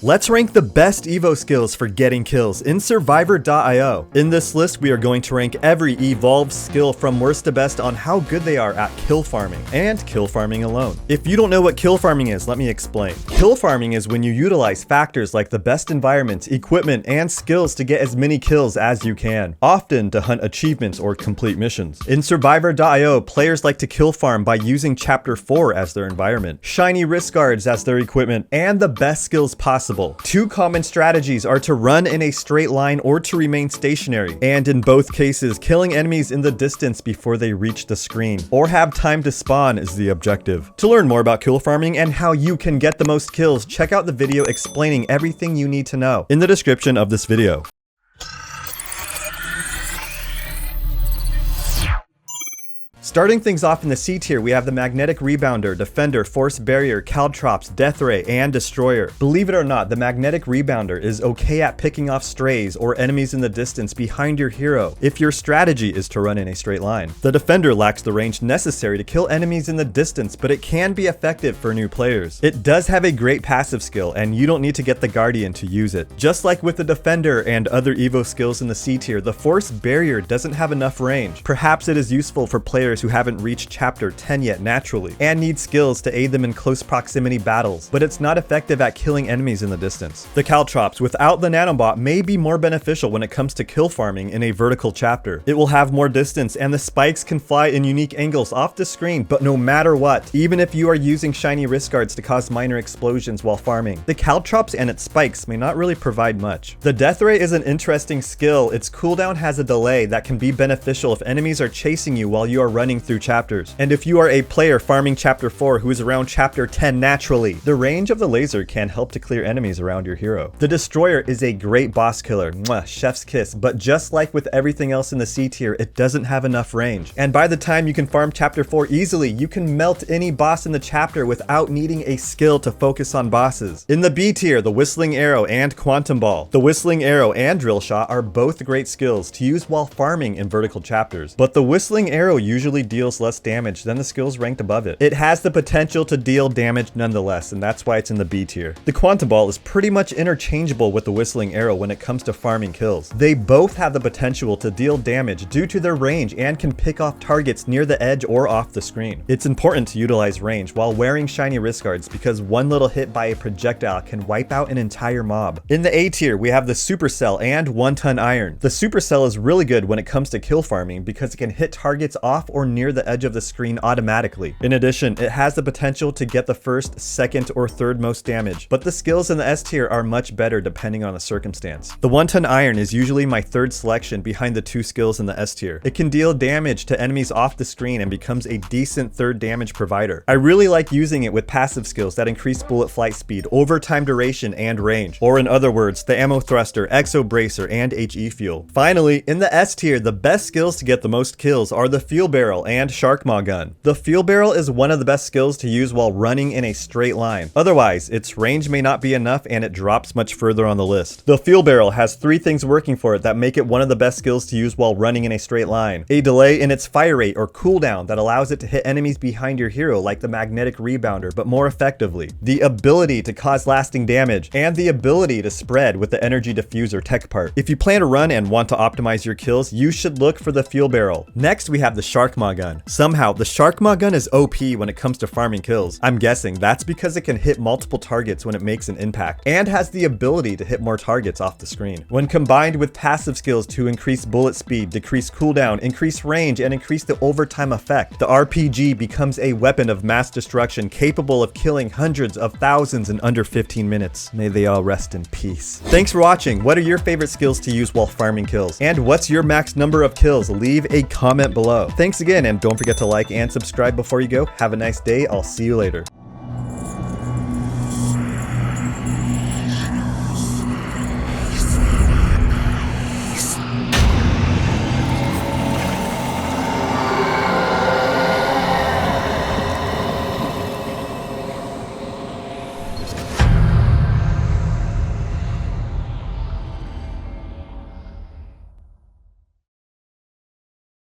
Let's rank the best EVO skills for getting kills in Survivorio. In this list, we are going to rank every evolved skill from worst to best on how good they are at kill farming and kill farming alone. If you don't know what kill farming is, let me explain. Kill farming is when you utilize factors like the best environment, equipment, and skills to get as many kills as you can, often to hunt achievements or complete missions. In Survivorio, players like to kill farm by using Chapter 4 as their environment, shiny wrist guards as their equipment, and the best skills possible. Two common strategies are to run in a straight line or to remain stationary, and in both cases, killing enemies in the distance before they reach the screen, or have time to spawn is the objective. To learn more about kill farming and how you can get the most kills, check out the video explaining everything you need to know in the description of this video. Starting things off in the C tier, we have the Magnetic Rebounder, Defender, Force Barrier, Caltrops, Death Ray, and Destroyer. Believe it or not, the Magnetic Rebounder is okay at picking off strays or enemies in the distance behind your hero if your strategy is to run in a straight line. The Defender lacks the range necessary to kill enemies in the distance, but it can be effective for new players. It does have a great passive skill, and you don't need to get the Guardian to use it. Just like with the Defender and other EVO skills in the C tier, the Force Barrier doesn't have enough range. Perhaps it is useful for players who haven't reached chapter 10 yet naturally and need skills to aid them in close proximity battles, but it's not effective at killing enemies in the distance. The Caltrops without the nanobot may be more beneficial when it comes to kill farming in a vertical chapter. It will have more distance and the spikes can fly in unique angles off the screen, but no matter what, even if you are using shiny wrist guards to cause minor explosions while farming, the Caltrops and its spikes may not really provide much. The Death Ray is an interesting skill. Its cooldown has a delay that can be beneficial if enemies are chasing you while you are running through chapters. And if you are a player farming chapter 4 who is around chapter 10 naturally, the range of the laser can help to clear enemies around your hero. The Destroyer is a great boss killer, mwah, chef's kiss, but just like with everything else in the C tier, it doesn't have enough range. And by the time you can farm chapter 4 easily, you can melt any boss in the chapter without needing a skill to focus on bosses. In the B tier, the Whistling Arrow and Quantum Ball. The Whistling Arrow and Drill Shot are both great skills to use while farming in vertical chapters, but the Whistling Arrow usually deals less damage than the skills ranked above it. It has the potential to deal damage nonetheless, and that's why it's in the B tier. The Quantum Ball is pretty much interchangeable with the Whistling Arrow when it comes to farming kills. They both have the potential to deal damage due to their range and can pick off targets near the edge or off the screen. It's important to utilize range while wearing shiny wrist guards because one little hit by a projectile can wipe out an entire mob. In the A tier, we have the Supercell and 1-ton Iron. The Supercell is really good when it comes to kill farming because it can hit targets off or near the edge of the screen automatically. In addition, it has the potential to get the first, second, or third most damage, but the skills in the S tier are much better depending on the circumstance. The 1-ton Iron is usually my third selection behind the two skills in the S tier. It can deal damage to enemies off the screen and becomes a decent third damage provider. I really like using it with passive skills that increase bullet flight speed, overtime duration, and range, or in other words, the Ammo Thruster, Exo Bracer, and HE Fuel. Finally, in the S tier, the best skills to get the most kills are the Fuel Barrel and Shark Maw Gun. The Fuel Barrel is one of the best skills to use while running in a straight line. Otherwise, its range may not be enough and it drops much further on the list. The Fuel Barrel has three things working for it that make it one of the best skills to use while running in a straight line. A delay in its fire rate or cooldown that allows it to hit enemies behind your hero like the Magnetic Rebounder, but more effectively. The ability to cause lasting damage, and the ability to spread with the Energy Diffuser tech part. If you plan to run and want to optimize your kills, you should look for the Fuel Barrel. Next, we have the Shark Maw Gun. Somehow, the Shark Maw Gun is OP when it comes to farming kills. I'm guessing that's because it can hit multiple targets when it makes an impact, and has the ability to hit more targets off the screen. When combined with passive skills to increase bullet speed, decrease cooldown, increase range, and increase the overtime effect, the RPG becomes a weapon of mass destruction capable of killing hundreds of thousands in under 15 minutes. May they all rest in peace. Thanks for watching. What are your favorite skills to use while farming kills? And what's your max number of kills? Leave a comment below. Thanks again, and don't forget to like and subscribe before you go. Have a nice day. I'll see you later.